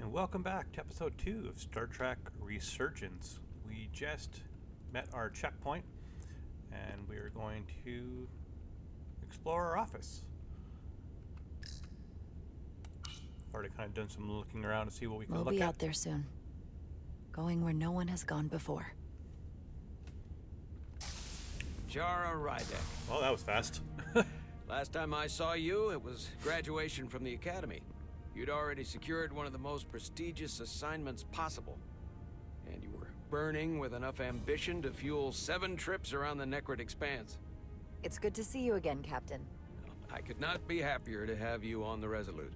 And welcome back to episode 2 of Star Trek Resurgence. We just met our checkpoint and we are going to explore our office. I've already kind of done some looking around to see what we can We'll look be at. out there soon. Going where no one has gone before. Jara Rydek. Well, that was fast. Last time I saw you, it was graduation from the academy. You'd already secured one of the most prestigious assignments possible. And you were burning with enough ambition to fuel 7 trips around the Necrid Expanse. It's good to see you again, Captain. I could not be happier to have you on the Resolute.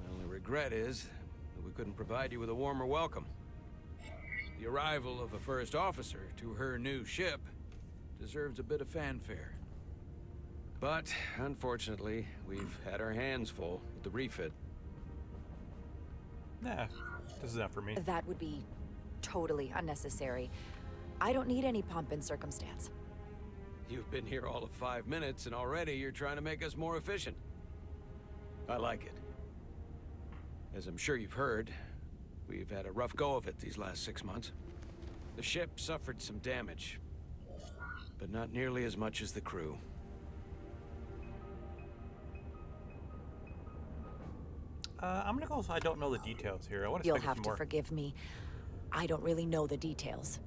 My only regret is that we couldn't provide you with a warmer welcome. The arrival of a first officer to her new ship deserves a bit of fanfare. But, unfortunately, we've had our hands full with the refit. Nah, this is not for me. That would be totally unnecessary. I don't need any pomp and circumstance. You've been here all of 5 minutes, and already you're trying to make us more efficient. I like it. As I'm sure you've heard, we've had a rough go of it these last 6 months. The ship suffered some damage, but not nearly as much as the crew. I'm gonna go so I don't know the details here. I want to You'll expect have some to more. forgive me. I don't really know the details.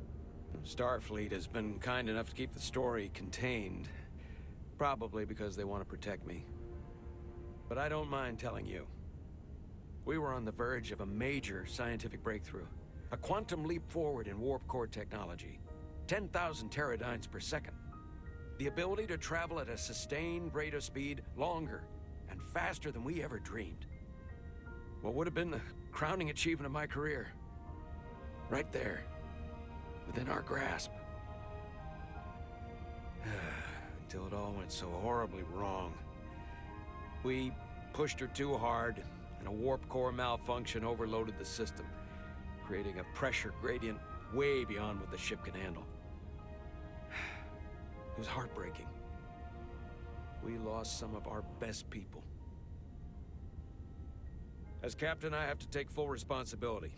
Starfleet has been kind enough to keep the story contained, probably because they want to protect me. But I don't mind telling you. We were on the verge of a major scientific breakthrough. A quantum leap forward in warp core technology. 10,000 teradynes per second. The ability to travel at a sustained rate of speed longer and faster than we ever dreamed. What would have been the crowning achievement of my career? Right there, within our grasp. Until it all went so horribly wrong. We pushed her too hard, and a warp core malfunction overloaded the system, creating a pressure gradient way beyond what the ship can handle. It was heartbreaking. We lost some of our best people. As captain, I have to take full responsibility.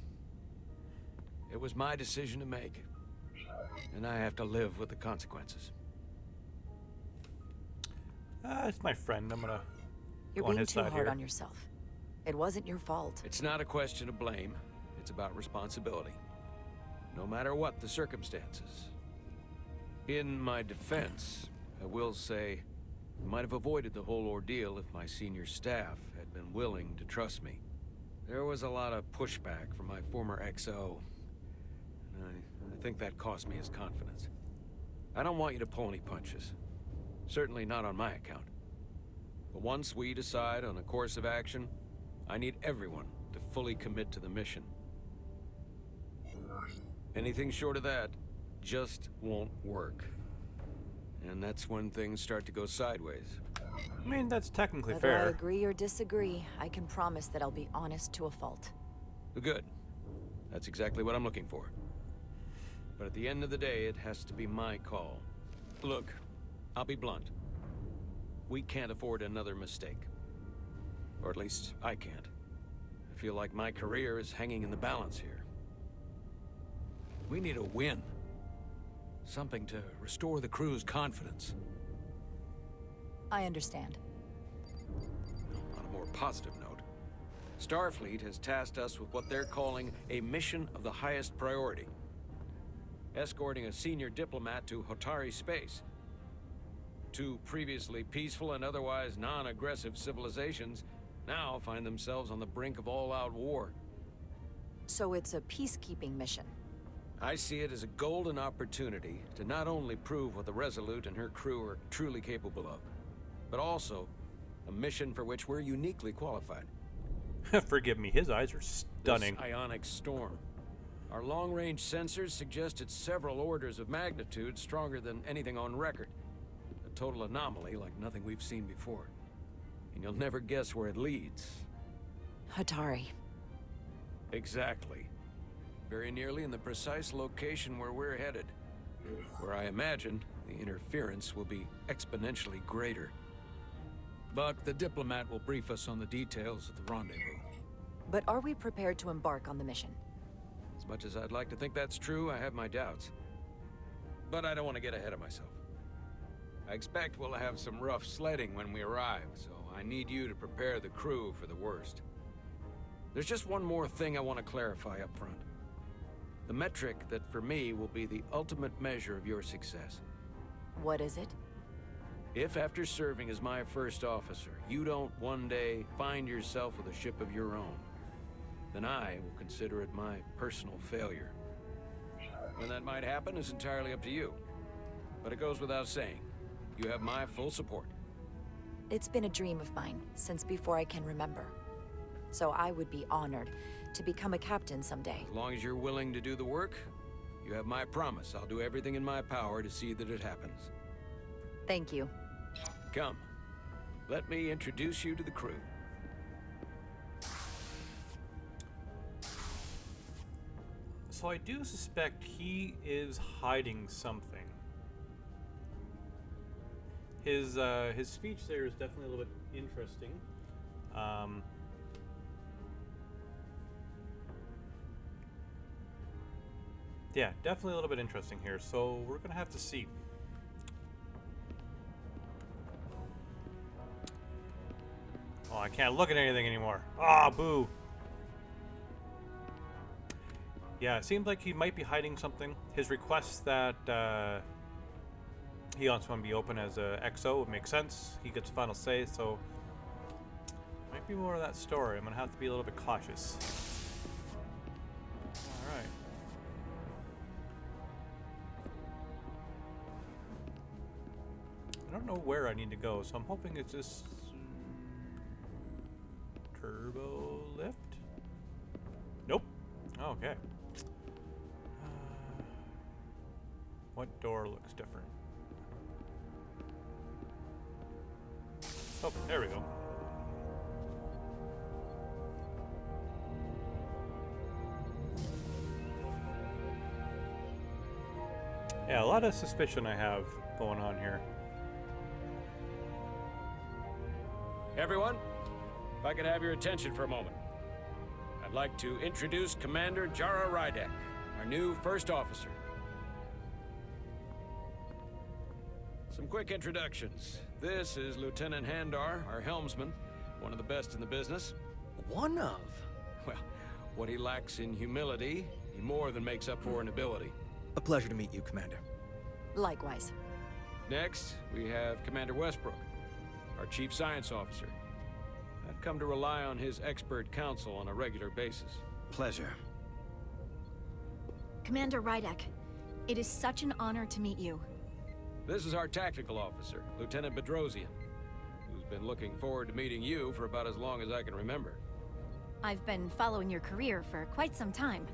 It was my decision to make, and I have to live with the consequences. It's my friend. I'm gonna You're go on being his too side hard here. on yourself. It wasn't your fault. It's not a question of blame. It's about responsibility. No matter what the circumstances. In my defense, I will say, I might have avoided the whole ordeal if my senior staff had been willing to trust me. There was a lot of pushback from my former XO, and I think that cost me his confidence. I don't want you to pull any punches. Certainly not on my account. But once we decide on a course of action, I need everyone to fully commit to the mission. Anything short of that just won't work. And that's when things start to go sideways. I mean, that's technically Whether I fair. agree or disagree, I can promise that I'll be honest to a fault. Good. That's exactly what I'm looking for. But at the end of the day, it has to be my call. Look, I'll be blunt. We can't afford another mistake. Or at least, I can't. I feel like my career is hanging in the balance here. We need a win. Something to restore the crew's confidence. I understand. On a more positive note, Starfleet has tasked us with what they're calling a mission of the highest priority. Escorting a senior diplomat to Hotari space. 2 previously peaceful and otherwise non-aggressive civilizations now find themselves on the brink of all-out war. So it's a peacekeeping mission. I see it as a golden opportunity to not only prove what the Resolute and her crew are truly capable of, but also a mission for which we're uniquely qualified. Forgive me, his eyes are stunning. This ionic storm. Our long-range sensors suggest it's several orders of magnitude stronger than anything on record. A total anomaly like nothing we've seen before. And you'll never guess where it leads. Hatari. Exactly. Very nearly in the precise location where we're headed. Where I imagine the interference will be exponentially greater. But the diplomat will brief us on the details of the rendezvous. But are we prepared to embark on the mission? As much as I'd like to think that's true, I have my doubts. But I don't want to get ahead of myself. I expect we'll have some rough sledding when we arrive, so I need you to prepare the crew for the worst. There's just one more thing I want to clarify up front. The metric that for me will be the ultimate measure of your success. What is it? If after serving as my first officer, you don't one day find yourself with a ship of your own, then I will consider it my personal failure. When that might happen is entirely up to you. But it goes without saying, you have my full support. It's been a dream of mine since before I can remember. So I would be honored to become a captain someday. As long as you're willing to do the work, you have my promise. I'll do everything in my power to see that it happens. Thank you. Come, let me introduce you to the crew. So I do suspect he is hiding something. His speech there is definitely a little bit interesting. Yeah, definitely a little bit interesting here. So we're gonna have to see. Oh, I can't look at anything anymore. Ah, boo. Yeah, it seems like he might be hiding something. His request that he wants to be open as a XO would make sense. He gets final say, so might be more of that story. I'm gonna have to be a little bit cautious. All right. I don't know where I need to go, so I'm hoping it's this turbo lift. Nope. Okay. What door looks different? Oh, there we go. Yeah, a lot of suspicion I have going on here. Everyone, if I could have your attention for a moment. I'd like to introduce Commander Jara Rydek, our new first officer. Some quick introductions. This is Lieutenant Handar, our helmsman, one of the best in the business. One of? Well, what he lacks in humility, he more than makes up for in ability. A pleasure to meet you, Commander. Likewise. Next, we have Commander Westbrook, our Chief Science Officer. I've come to rely on his expert counsel on a regular basis. Pleasure. Commander Rydek, it is such an honor to meet you. This is our tactical officer, Lieutenant Bedrosian, who's been looking forward to meeting you for about as long as I can remember. I've been following your career for quite some time.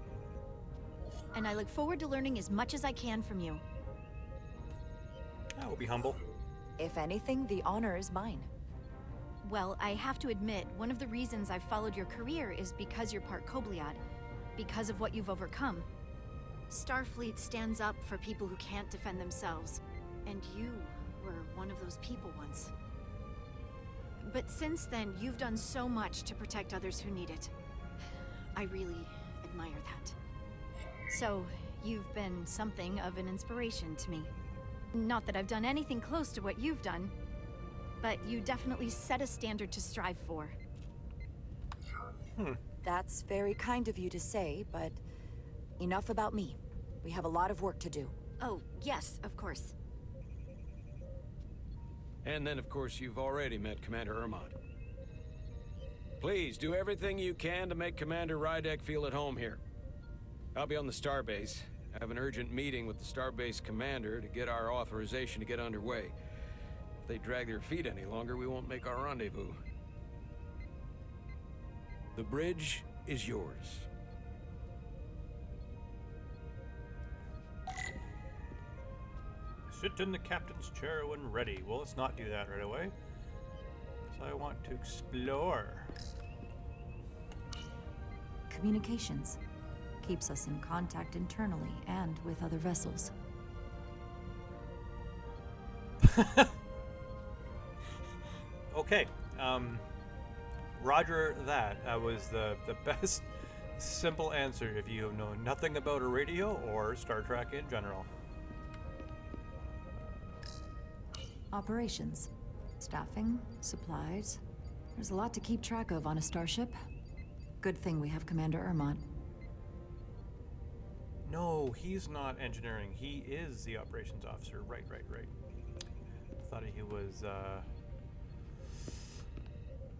And I look forward to learning as much as I can from you. I will be humble. If anything, the honor is mine. Well, I have to admit, one of the reasons I've followed your career is because you're part Kobliad, because of what you've overcome. Starfleet stands up for people who can't defend themselves, and you were one of those people once. But since then, you've done so much to protect others who need it. I really admire that. So, you've been something of an inspiration to me. Not that I've done anything close to what you've done, but you definitely set a standard to strive for. That's very kind of you to say, but enough about me. We have a lot of work to do. Oh, yes, of course. And then, of course, you've already met Commander Ermont. Please, do everything you can to make Commander Rydek feel at home here. I'll be on the starbase. I have an urgent meeting with the starbase commander to get our authorization to get underway. If they drag their feet any longer, we won't make our rendezvous. The bridge is yours. Sit in the captain's chair when ready. Well, let's not do that right away. So I want to explore. Communications keeps us in contact internally and with other vessels. Okay. Roger that. That was the best simple answer if you know nothing about a radio or Star Trek in general. Operations. Staffing, supplies. There's a lot to keep track of on a starship. Good thing we have Commander Ermont. No, he's not engineering. He is the operations officer. Right. Thought he was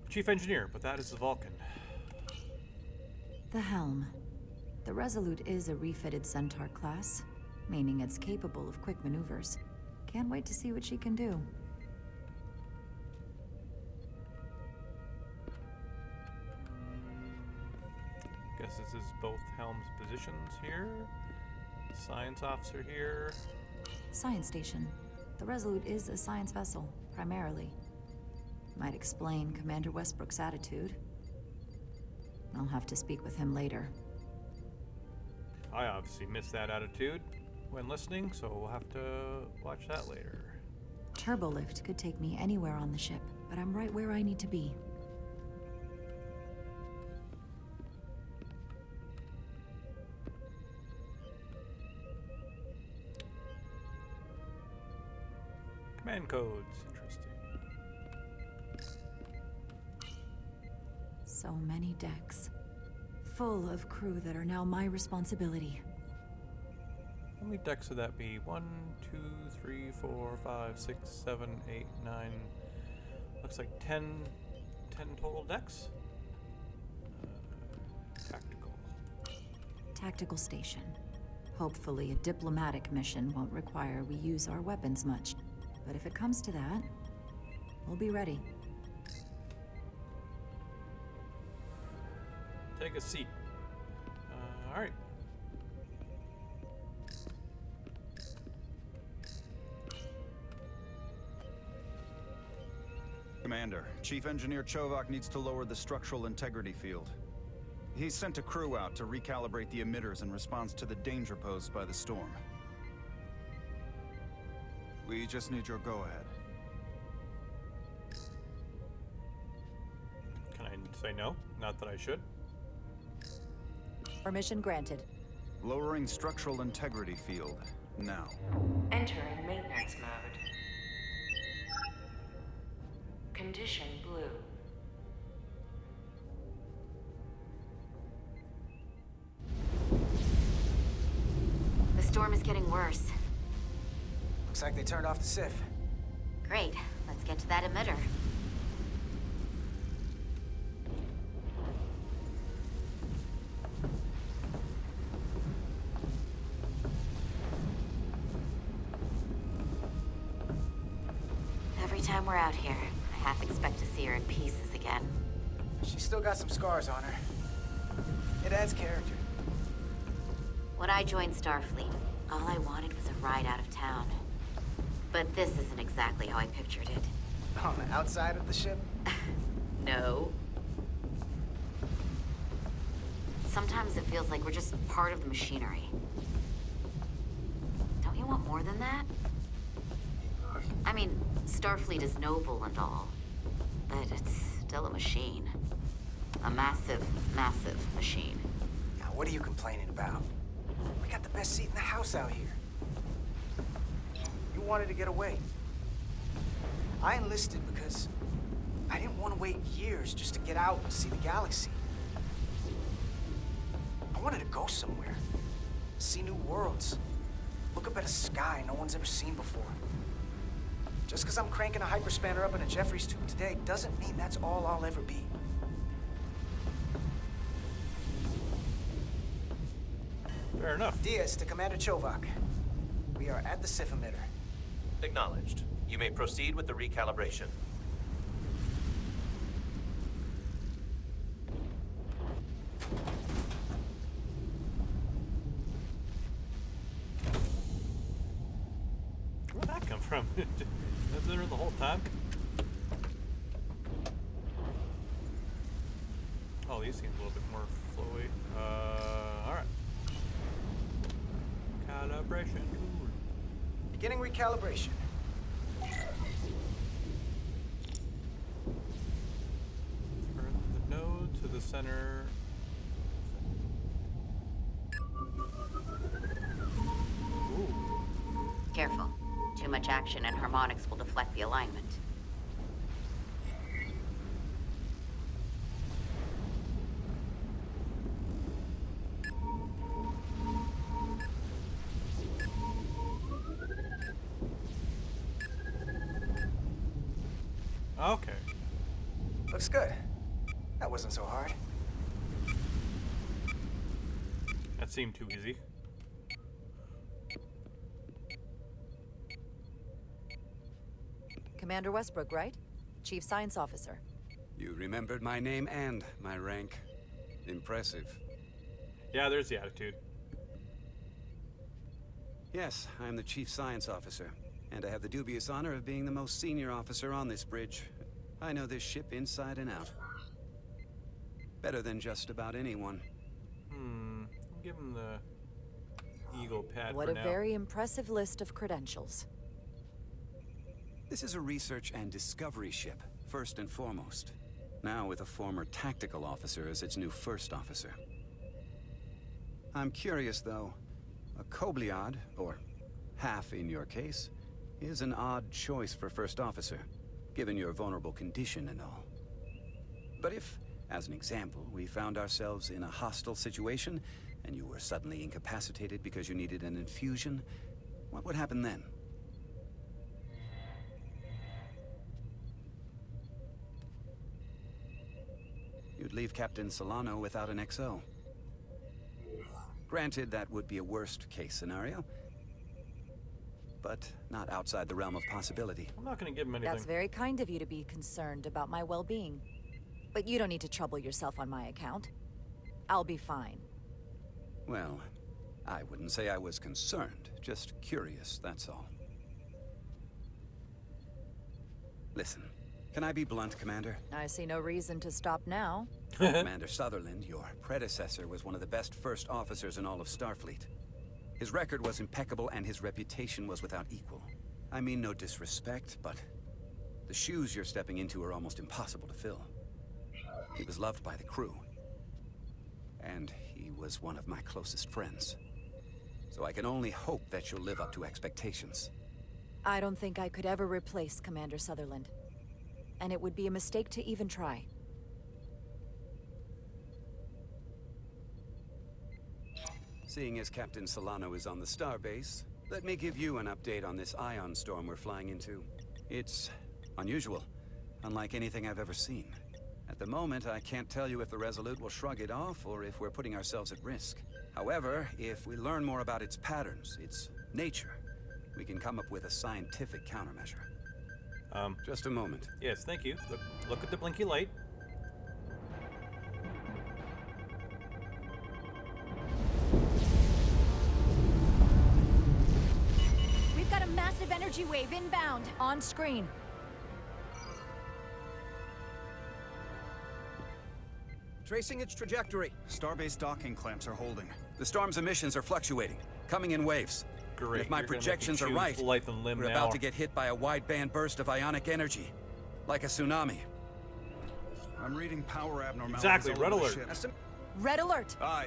chief engineer, but that is the Vulcan. The helm. The Resolute is a refitted Centaur class, meaning it's capable of quick maneuvers. Can't wait to see what she can do. Guess this is both helm's positions here. Science officer here. Science station. The Resolute is a science vessel, primarily. Might explain Commander Westbrook's attitude. I'll have to speak with him later. I obviously missed that attitude when listening, so we'll have to watch that later. Turbolift could take me anywhere on the ship, but I'm right where I need to be. Command codes, interesting. So many decks. Full of crew that are now my responsibility. How many decks would that be? 1, 2, 3, 4, 5, 6, 7, 8, 9. Looks like 10 total decks. Tactical. Tactical station. Hopefully a diplomatic mission won't require we use our weapons much. But if it comes to that, we'll be ready. Take a seat. All right. Commander, Chief Engineer Chovak needs to lower the structural integrity field. He's sent a crew out to recalibrate the emitters in response to the danger posed by the storm. We just need your go-ahead. Can I say no? Not that I should. Permission granted. Lowering structural integrity field, now. Entering maintenance mode. Condition blue. The storm is getting worse. Looks like they turned off the SIF. Great. Let's get to that emitter. Every time we're out here, I half expect to see her in pieces again. She's still got some scars on her. It adds character. When I joined Starfleet, all I wanted was a ride out of town. But this isn't exactly how I pictured it. On the outside of the ship? No. Sometimes it feels like we're just part of the machinery. Don't you want more than that? I mean, Starfleet is noble and all, but it's still a machine. A massive, massive machine. Now, what are you complaining about? We got the best seat in the house out here. You wanted to get away. I enlisted because I didn't want to wait years just to get out and see the galaxy. I wanted to go somewhere, see new worlds, look up at a sky no one's ever seen before. Just because I'm cranking a hyperspanner up in a Jeffries tube today doesn't mean that's all I'll ever be. Fair enough. Diaz to Commander Chovak. We are at the SIF emitter. Acknowledged. You may proceed with the recalibration. Where'd that come from? Was there the whole time? Oh, these seem a little bit more flowy. Alright. Calibration tool. Beginning recalibration. Turn the center. Ooh. Careful. Too much action and harmonics will deflect the alignment. Okay. Looks good. That wasn't so hard. That seemed too easy. Commander Westbrook, right? Chief Science Officer. You remembered my name and my rank. Impressive. Yeah, there's the attitude. Yes, I'm the Chief Science Officer, and I have the dubious honor of being the most senior officer on this bridge. I know this ship inside and out. Better than just about anyone. Give him the eagle pad What for a now. very impressive list of credentials. This is a research and discovery ship, first and foremost. Now with a former tactical officer as its new first officer. I'm curious, though. A Kobliad, or half in your case, is an odd choice for first officer, given your vulnerable condition and all. But if, as an example, we found ourselves in a hostile situation, and you were suddenly incapacitated because you needed an infusion, what would happen then? You'd leave Captain Solano without an XO. Granted, that would be a worst-case scenario, but not outside the realm of possibility. I'm not going to give him anything. That's very kind of you to be concerned about my well-being. But you don't need to trouble yourself on my account. I'll be fine. Well, I wouldn't say I was concerned, just curious, that's all. Listen, can I be blunt, Commander? I see no reason to stop now. Commander Sutherland, your predecessor, was one of the best first officers in all of Starfleet. His record was impeccable and his reputation was without equal. I mean no disrespect, but the shoes you're stepping into are almost impossible to fill. He was loved by the crew. And he was one of my closest friends. So I can only hope that you'll live up to expectations. I don't think I could ever replace Commander Sutherland. And it would be a mistake to even try. Seeing as Captain Solano is on the starbase, let me give you an update on this ion storm we're flying into. It's unusual, unlike anything I've ever seen. At the moment, I can't tell you if the Resolute will shrug it off or if we're putting ourselves at risk. However, if we learn more about its patterns, its nature, we can come up with a scientific countermeasure. Just a moment. Yes, thank you. Look at the blinky light. We've got a massive energy wave inbound. On screen. Tracing its trajectory. Starbase docking clamps are holding. The storm's emissions are fluctuating, coming in waves. Great. If my You're gonna make me projections are choose right, life and limb we're now. about to get hit by a wide-band burst of ionic energy. Like a tsunami. I'm reading power abnormalities. Exactly, all red over the alert. ship. Red alert! Aye.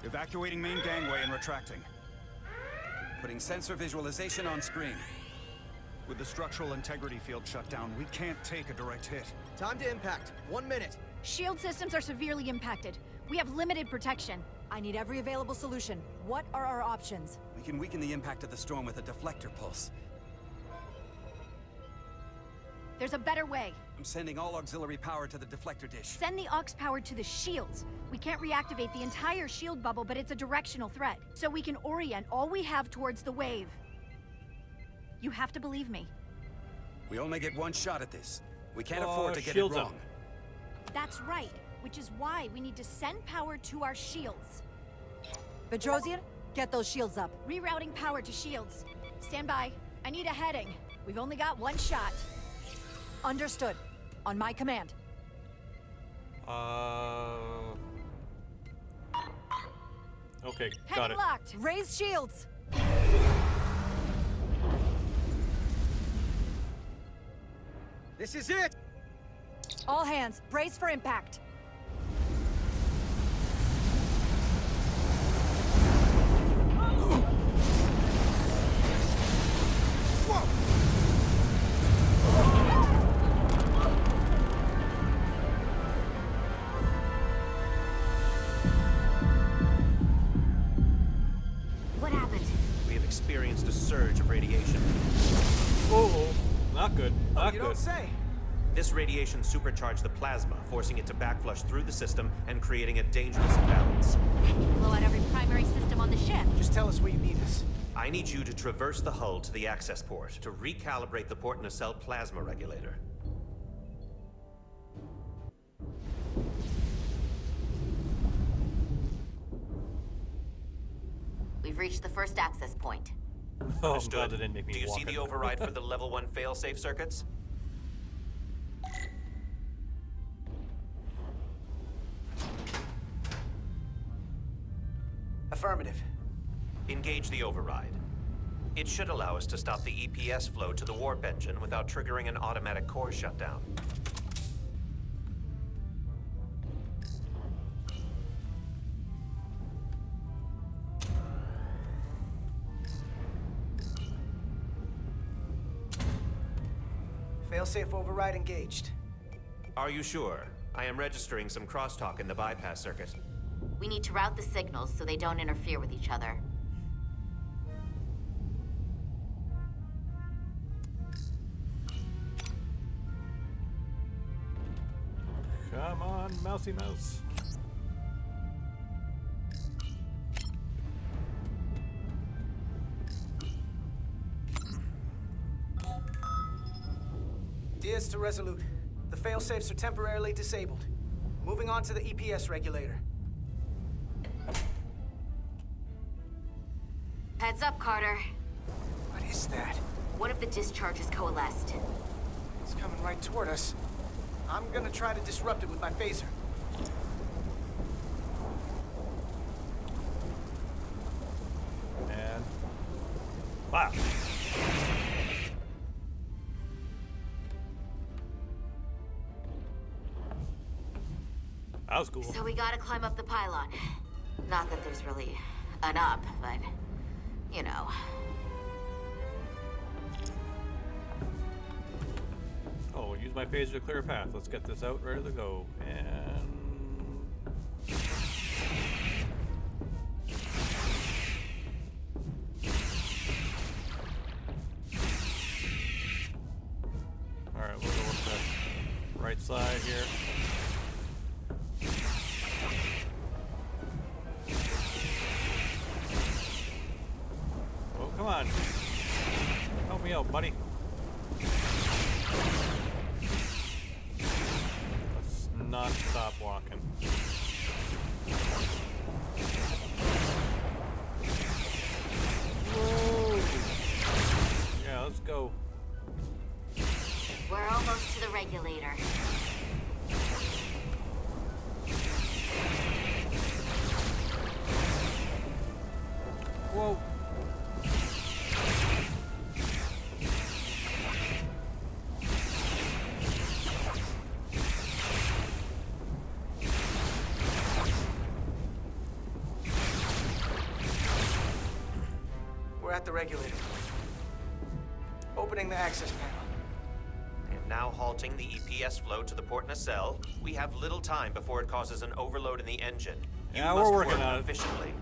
Evacuating main gangway and retracting. Putting sensor visualization on screen. With the structural integrity field shut down, we can't take a direct hit. Time to impact. 1 minute. Shield systems are severely impacted. We have limited protection. I need every available solution. What are our options? We can weaken the impact of the storm with a deflector pulse. There's a better way. I'm sending all auxiliary power to the deflector dish. Send the aux power to the shields. We can't reactivate the entire shield bubble, but it's a directional threat. So we can orient all we have towards the wave. You have to believe me. We only get one shot at this. We can't Oh, afford to get it shields wrong. up. That's right, which is why we need to send power to our shields. Bedrosian, get those shields up. Rerouting power to shields. Stand by. I need a heading. We've only got one shot. Understood. On my command. Okay, got Heading it. locked. Raise shields! This is it! All hands, brace for impact. What happened? We have experienced a surge of radiation. Oh, not good. Not You good. don't say. This radiation supercharged the plasma, forcing it to backflush through the system and creating a dangerous imbalance. Blow out every primary system on the ship. Just tell us where you need us. I need you to traverse the hull to the access port to recalibrate the port nacelle plasma regulator. We've reached the first access point. Oh, I'm glad they didn't make me Do you walk see the it. override for the level 1 failsafe circuits? Affirmative. Engage the override. It should allow us to stop the EPS flow to the warp engine without triggering an automatic core shutdown. Failsafe override engaged. Are you sure? I am registering some crosstalk in the bypass circuit. We need to route the signals so they don't interfere with each other. Come on, mousy mouse. Diaz to Resolute. The failsafes are temporarily disabled. Moving on to the EPS regulator. Heads up, Carter. What is that? One of the discharges coalesced. It's coming right toward us. I'm gonna try to disrupt it with my phaser. And wow. That was cool. So we gotta climb up the pylon. Not that there's really an up, but, you know. Oh, use my phaser to clear a path. Let's get this out, ready to go. And alright, we'll go with the right side here. Oh, come on. Help me out, buddy. Let's not stop walking. Whoa! Yeah, let's go. We're almost to the regulator. Whoa! We're at the regulator. Opening the access panel. And now halting the EPS flow to the port nacelle. We have little time before it causes an overload in the engine. Yeah, You we're must working work on it. efficiently.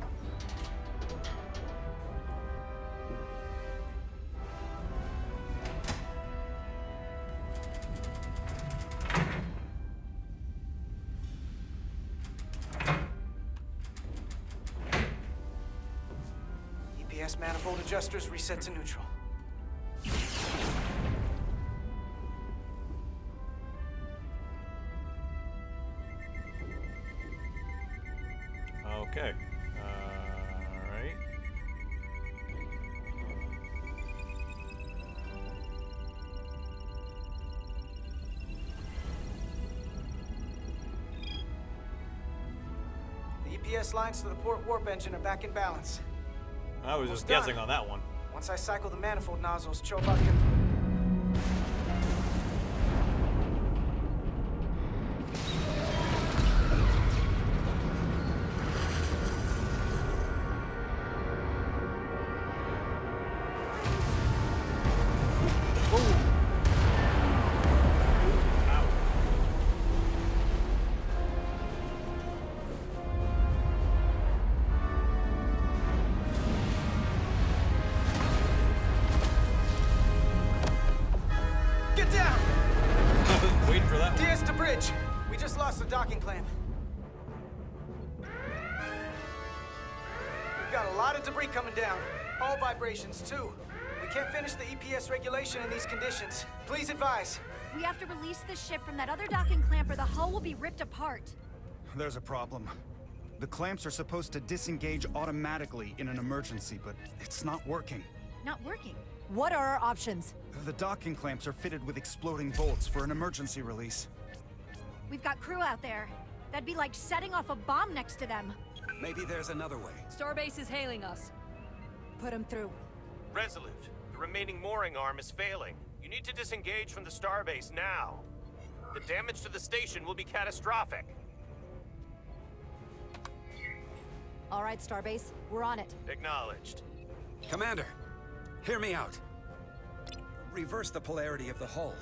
EPS manifold adjusters reset to neutral. Okay. Alright. The EPS lines to the port warp engine are back in balance. I was just Almost done. guessing on that one. Once I cycle the manifold nozzles, Chovak can... bridge. We just lost the docking clamp. We've got a lot of debris coming down. All vibrations, too. We can't finish the EPS regulation in these conditions. Please advise. We have to release the ship from that other docking clamp or the hull will be ripped apart. There's a problem. The clamps are supposed to disengage automatically in an emergency, but it's not working. Not working. What are our options? The docking clamps are fitted with exploding bolts for an emergency release. We've got crew out there. That'd be like setting off a bomb next to them. Maybe there's another way. Starbase is hailing us. Put him through. Resolute, the remaining mooring arm is failing. You need to disengage from the starbase now. The damage to the station will be catastrophic. All right, Starbase, we're on it. Acknowledged. Commander, hear me out. Reverse the polarity of the hull,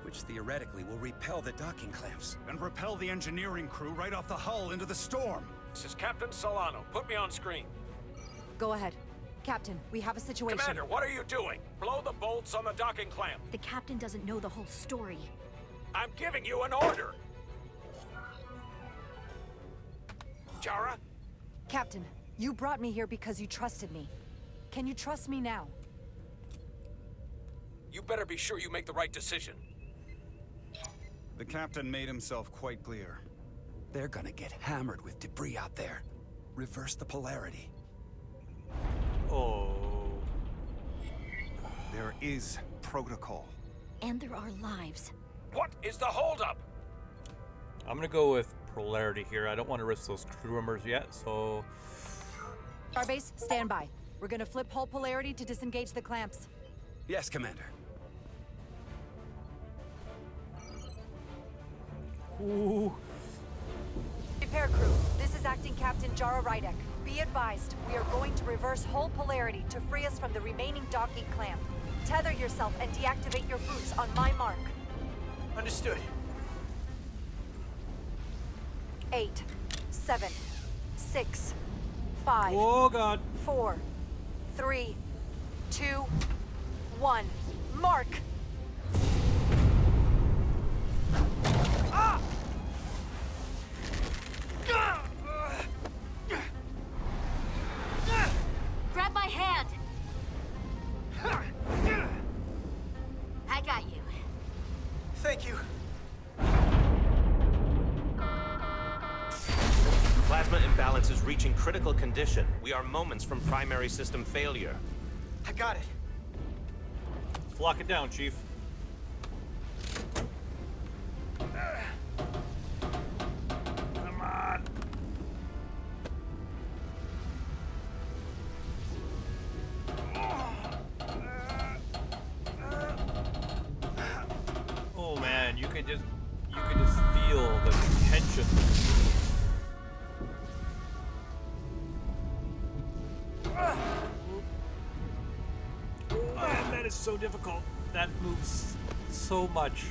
which theoretically will repel the docking clamps. And repel the engineering crew right off the hull into the storm. This is Captain Solano. Put me on screen. Go ahead. Captain, we have a situation. Commander, what are you doing? Blow the bolts on the docking clamp. The captain doesn't know the whole story. I'm giving you an order. Jara? Captain, you brought me here because you trusted me. Can you trust me now? You better be sure you make the right decision. The captain made himself quite clear. They're gonna get hammered with debris out there. Reverse the polarity. Oh. There is protocol. And there are lives. What is the holdup? I'm gonna go with polarity here. I don't want to risk those crew members yet, so... Starbase, stand by. We're gonna flip hull polarity to disengage the clamps. Yes, Commander. Ooh. Repair crew, this is Acting Captain Jara Rydek. Be advised, we are going to reverse hull polarity to free us from the remaining docking clamp. Tether yourself and deactivate your boots on my mark. Understood. 8, 7, 6, 5, Oh, God. 4, 3, 2, 1. Mark! Grab my hand! I got you. Thank you. Plasma imbalance is reaching critical condition. We are moments from primary system failure. I got it. Let's lock it down, Chief. Come on. Oh man, you can just feel the tension. Man, that is so difficult. That moves so much.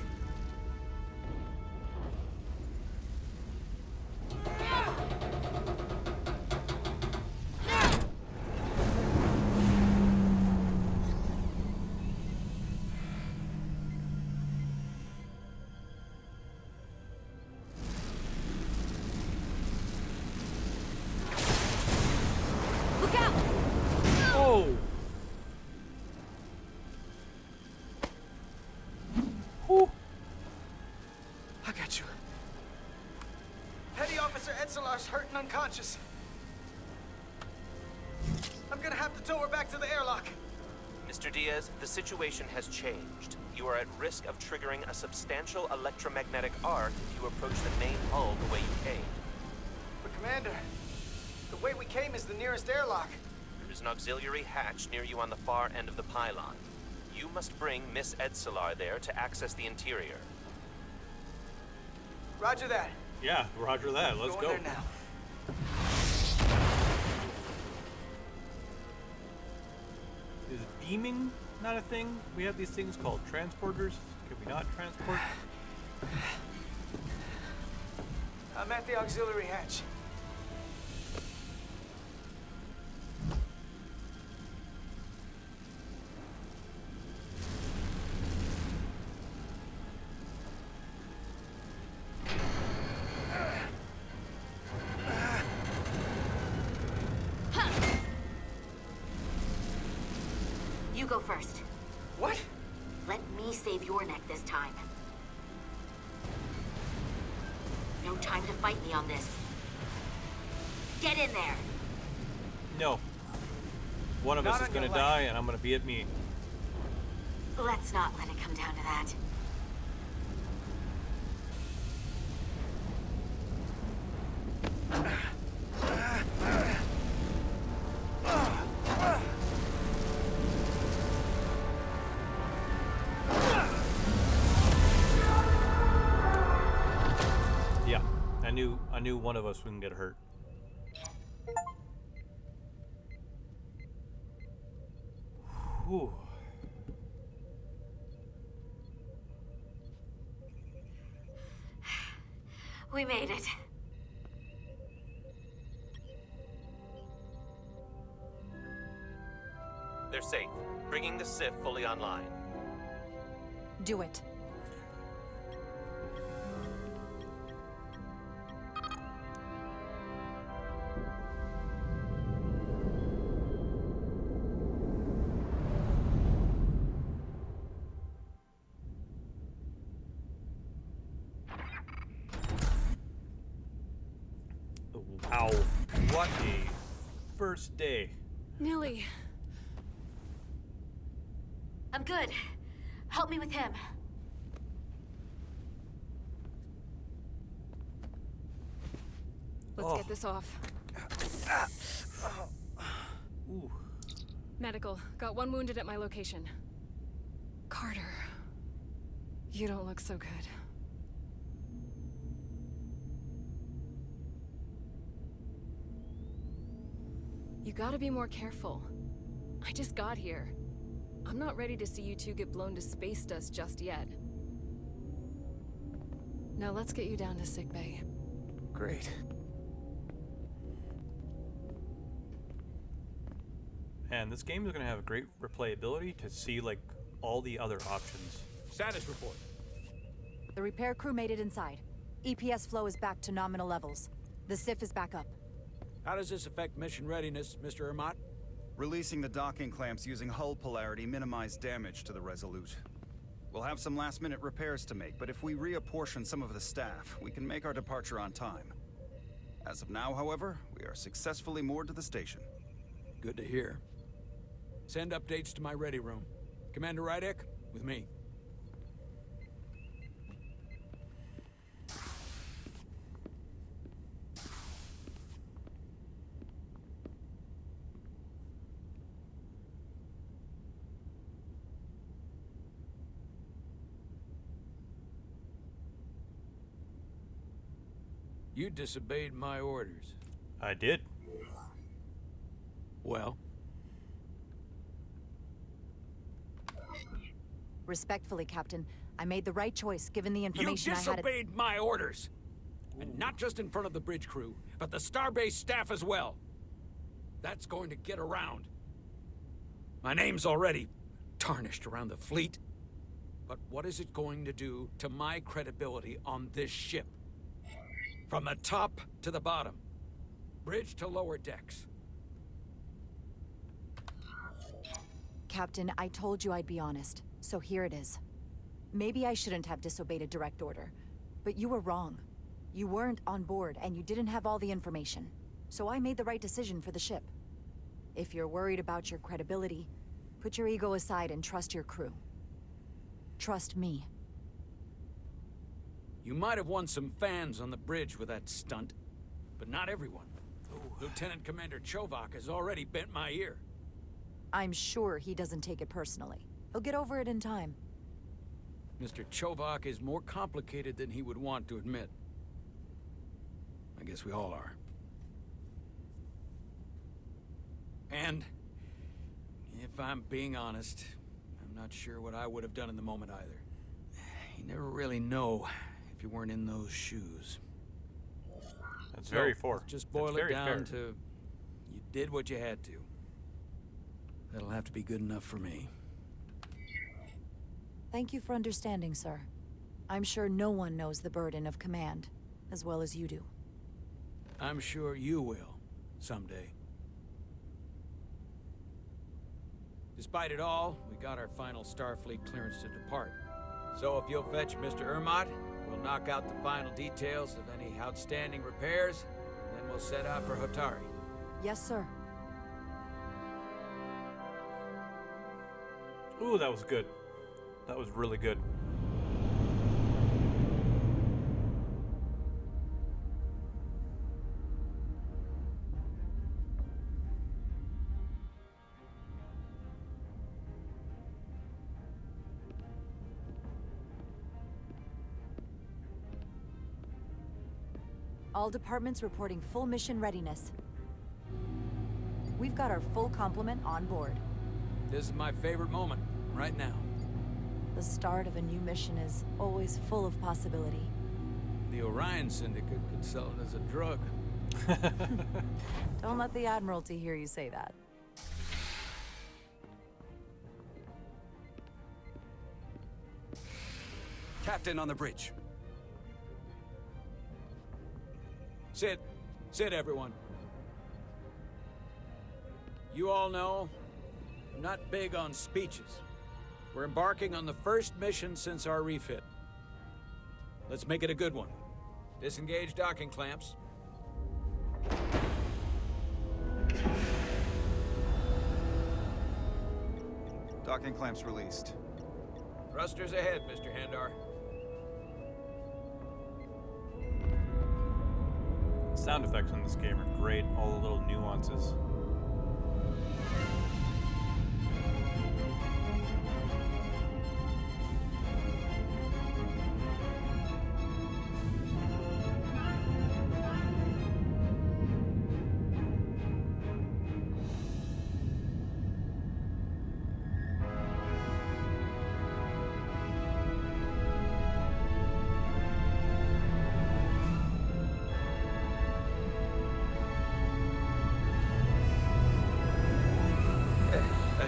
Look out! Oh! Whew. I got you. Petty Officer Edselar's hurt and unconscious. I'm gonna have to tow her back to the airlock. Mr. Diaz, the situation has changed. You are at risk of triggering a substantial electromagnetic arc if you approach the main hull the way you came. But Commander, the way we came is the nearest airlock. There is an auxiliary hatch near you on the far end of the pylon. You must bring Miss Edselar there to access the interior. Roger that. Yeah, roger that. Let's Going go. there now. Is beaming not a thing? We have these things called transporters. Can we not transport? I'm at the auxiliary hatch. go first. What? Let me save your neck this time. No time to fight me on this. Get in there! No. One of us Not is on going to your left. die, and I'm going to be at me. Let's not let it come down to that. Yeah, I knew one of us wouldn't get hurt. Whew. We made it. They're safe, bringing the SIF fully online. Do it. Wow, what a first day. Nilly. I'm good. Help me with him. Let's get this off. Ooh. Medical. Got one wounded at my location. Carter. You don't look so good. You gotta be more careful. I just got here. I'm not ready to see you two get blown to space dust just yet. Now let's get you down to sickbay. Great. And this game is going to have a great replayability to see like all the other options. Status report. The repair crew made it inside. EPS flow is back to nominal levels. The SIF is back up. How does this affect mission readiness, Mr. Ermot? Releasing the docking clamps using hull polarity minimized damage to the Resolute. We'll have some last-minute repairs to make, but if we reapportion some of the staff, we can make our departure on time. As of now, however, we are successfully moored to the station. Good to hear. Send updates to my ready room. Commander Rydek, with me. You disobeyed my orders. I did. Well? Respectfully, Captain, I made the right choice given the information You I had. disobeyed my orders! And not just in front of the bridge crew, but the Starbase staff as well. That's going to get around. My name's already tarnished around the fleet. But what is it going to do to my credibility on this ship? From the top to the bottom. Bridge to lower decks. Captain, I told you I'd be honest, so here it is. Maybe I shouldn't have disobeyed a direct order, but you were wrong. You weren't on board, and you didn't have all the information. So I made the right decision for the ship. If you're worried about your credibility, put your ego aside and trust your crew. Trust me. You might have won some fans on the bridge with that stunt, but not everyone. Lieutenant Commander Chovak has already bent my ear. I'm sure he doesn't take it personally. He'll get over it in time. Mr. Chovak is more complicated than he would want to admit. I guess we all are. And, if I'm being honest, I'm not sure what I would have done in the moment either. You never really know if you weren't in those shoes. That's very fair. Let's just boil it down to you did what you had to. That'll have to be good enough for me. Thank you for understanding, sir. I'm sure no one knows the burden of command as well as you do. I'm sure you will, someday. Despite it all, we got our final Starfleet clearance to depart. So if you'll fetch Mr. Ermot, we'll knock out the final details of any outstanding repairs, and then we'll set out for Hotari. Yes, sir. Ooh, that was good. That was really good. All departments reporting full mission readiness. We've got our full complement on board. This is my favorite moment, right now. The start of a new mission is always full of possibility. The Orion Syndicate could sell it as a drug. Don't let the Admiralty hear you say that. Captain on the bridge. Sit. Sit, everyone. You all know, I'm not big on speeches. We're embarking on the first mission since our refit. Let's make it a good one. Disengage docking clamps. Docking clamps released. Thrusters ahead, Mr. Handar. Sound effects in this game are great, all the little nuances.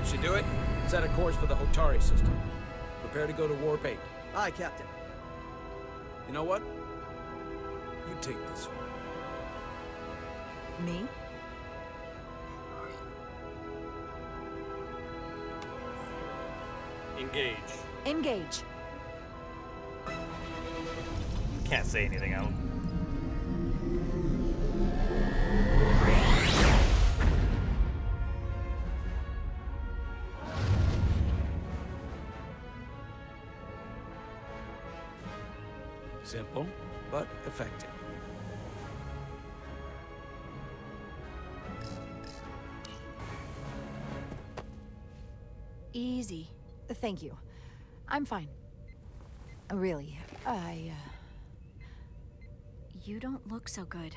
Should do it. Set a course for the Hotari system. Prepare to go to Warp 8. Aye, Captain. You know what? You take this one. Me? Engage. Engage. Can't say anything out. Simple, but effective. Easy. Thank you. I'm fine. Really, You don't look so good.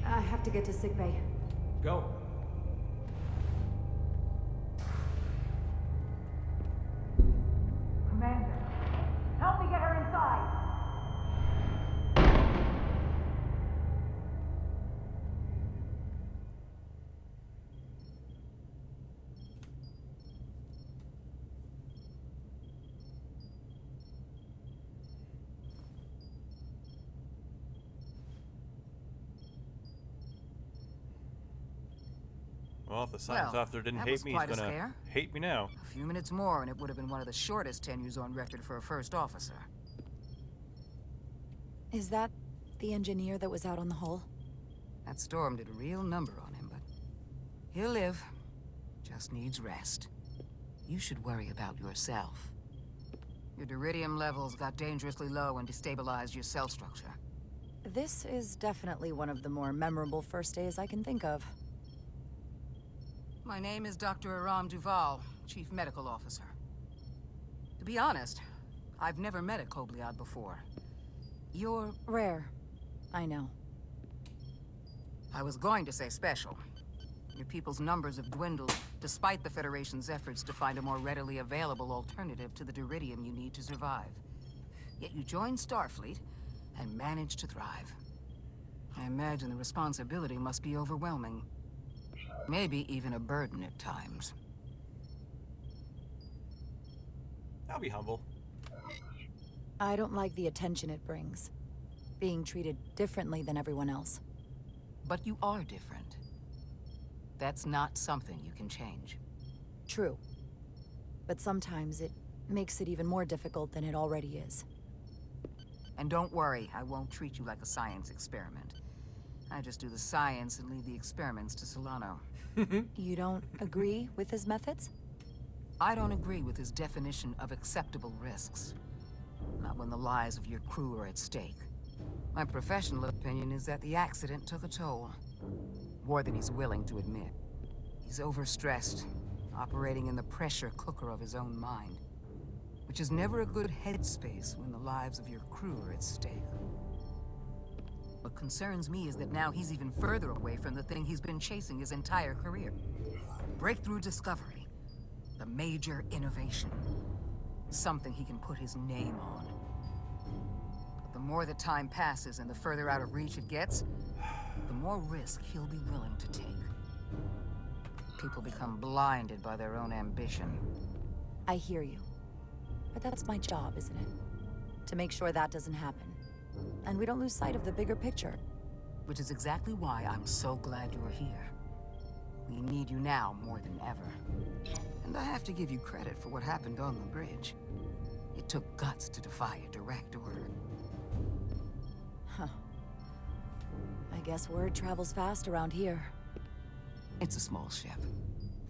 I have to get to sickbay. Go. Commander, help me get her inside! Well, if the science officer didn't hate me, he's gonna hate me now. A few minutes more, and it would have been one of the shortest tenures on record for a first officer. Is that the engineer that was out on the hull? That storm did a real number on him, but he'll live. Just needs rest. You should worry about yourself. Your deridium levels got dangerously low and destabilized your cell structure. This is definitely one of the more memorable first days I can think of. My name is Dr. Aram Duval, Chief Medical Officer. To be honest, I've never met a Kobliad before. You're rare. I know. I was going to say special. Your people's numbers have dwindled, despite the Federation's efforts to find a more readily available alternative to the deridium you need to survive. Yet you joined Starfleet and managed to thrive. I imagine the responsibility must be overwhelming. Maybe even a burden at times. I'll be humble. I don't like the attention it brings. Being treated differently than everyone else. But you are different. That's not something you can change. True. But sometimes it makes it even more difficult than it already is. And don't worry, I won't treat you like a science experiment. I just do the science and leave the experiments to Solano. You don't agree with his methods? I don't agree with his definition of acceptable risks. Not when the lives of your crew are at stake. My professional opinion is that the accident took a toll. More than he's willing to admit. He's overstressed, operating in the pressure cooker of his own mind. Which is never a good headspace when the lives of your crew are at stake. What concerns me is that now he's even further away from the thing he's been chasing his entire career. Breakthrough discovery. The major innovation. Something he can put his name on. But the more the time passes and the further out of reach it gets, the more risk he'll be willing to take. People become blinded by their own ambition. I hear you. But that's my job, isn't it? To make sure that doesn't happen. And we don't lose sight of the bigger picture. Which is exactly why I'm so glad you're here. We need you now more than ever. And I have to give you credit for what happened on the bridge. It took guts to defy a direct order. Huh. I guess word travels fast around here. It's a small ship.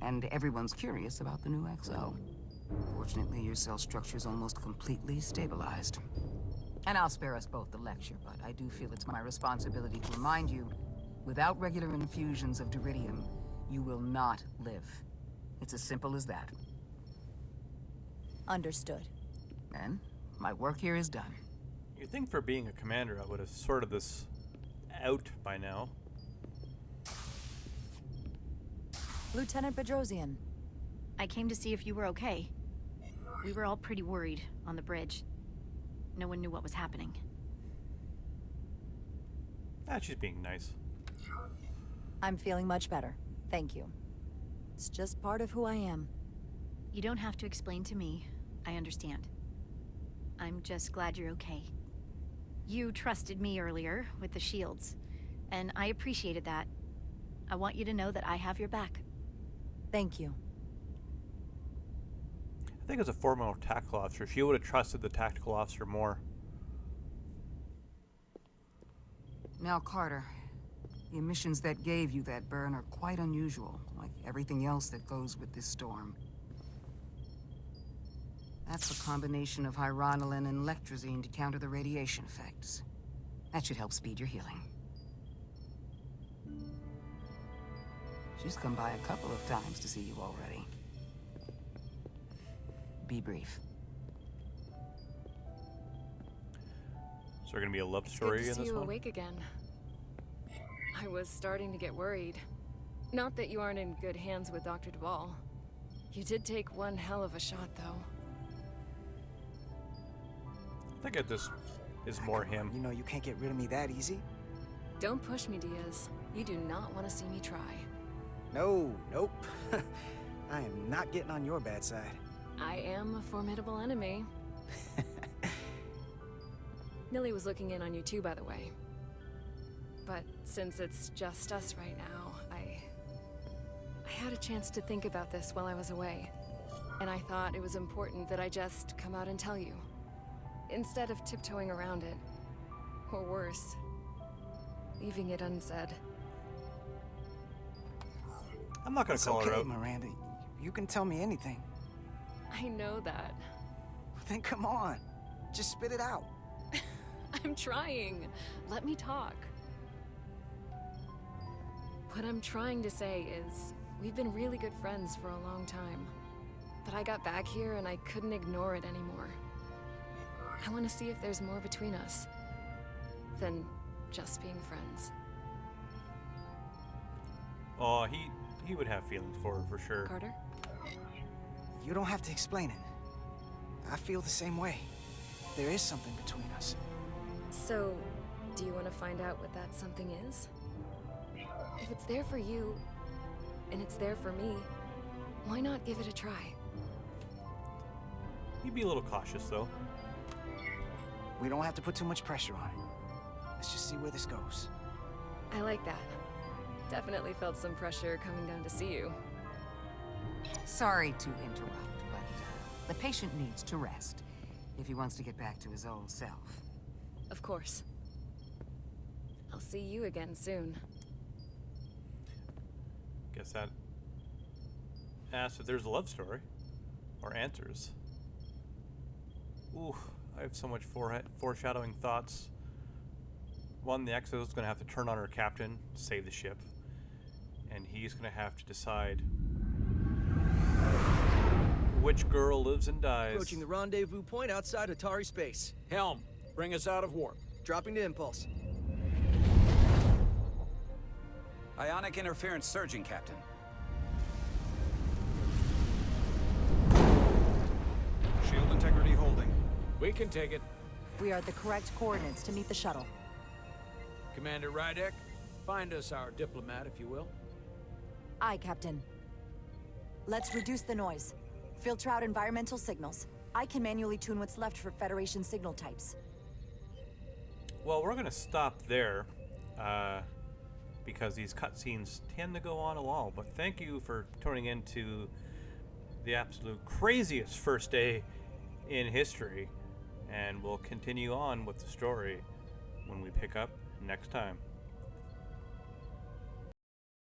And everyone's curious about the new XO. Fortunately, your cell structure's almost completely stabilized. And I'll spare us both the lecture, but I do feel it's my responsibility to remind you, without regular infusions of Diridium, you will not live. It's as simple as that. Understood. And my work here is done. You'd think for being a commander I would have sorted this out by now. Lieutenant Bedrosian. I came to see if you were okay. We were all pretty worried on the bridge. No one knew what was happening. Ah, she's being nice. I'm feeling much better. Thank you. It's just part of who I am. You don't have to explain to me. I understand. I'm just glad you're okay. You trusted me earlier with the shields, and I appreciated that. I want you to know that I have your back. Thank you. I think as a former tactical officer, she would have trusted the tactical officer more. Now, Carter, the emissions that gave you that burn are quite unusual, like everything else that goes with this storm. That's a combination of hyronolin and lectrazine to counter the radiation effects. That should help speed your healing. She's come by a couple of times to see you already. Be brief. Is there gonna be a love story in It's good to this see you one? awake again. I was starting to get worried. Not that you aren't in good hands with Dr. Duvall. You did take one hell of a shot, though. I think this is more him. You know you can't get rid of me that easy. Don't push me, Diaz. You do not want to see me try. No, nope. I am not getting on your bad side. I am a formidable enemy. Millie was looking in on you too, by the way. But since it's just us right now, I had a chance to think about this while I was away. And I thought it was important that I just come out and tell you. Instead of tiptoeing around it. Or worse, leaving it unsaid. I'm not gonna It's call okay, her out. Miranda. You can tell me anything. I know that. Then come on. Just spit it out. I'm trying. Let me talk. What I'm trying to say is, we've been really good friends for a long time. But I got back here and I couldn't ignore it anymore. I want to see if there's more between us than just being friends. Oh, he would have feelings for her, for sure. Carter? You don't have to explain it. I feel the same way. There is something between us. So, do you want to find out what that something is? If it's there for you, and it's there for me, why not give it a try? He'd be a little cautious, though. We don't have to put too much pressure on it. Let's just see where this goes. I like that. Definitely felt some pressure coming down to see you. Sorry to interrupt, but the patient needs to rest if he wants to get back to his old self. Of course. I'll see you again soon. Guess that asks if there's a love story. Or answers. Ooh, I have so much foreshadowing thoughts. One, the Exo's going to have to turn on her captain, save the ship. And he's going to have to decide which girl lives and dies. Approaching the rendezvous point outside Atari space. Helm, bring us out of warp. Dropping to impulse. Ionic interference surging, Captain. Shield integrity holding. We can take it. We are at the correct coordinates to meet the shuttle. Commander Rydek, find us our diplomat, if you will. Aye, Captain. Let's reduce the noise. Filter out environmental signals. I can manually tune what's left for Federation signal types. Well, we're going to stop there, because these cutscenes tend to go on a while. But thank you for tuning in to the absolute craziest first day in history. And we'll continue on with the story when we pick up next time.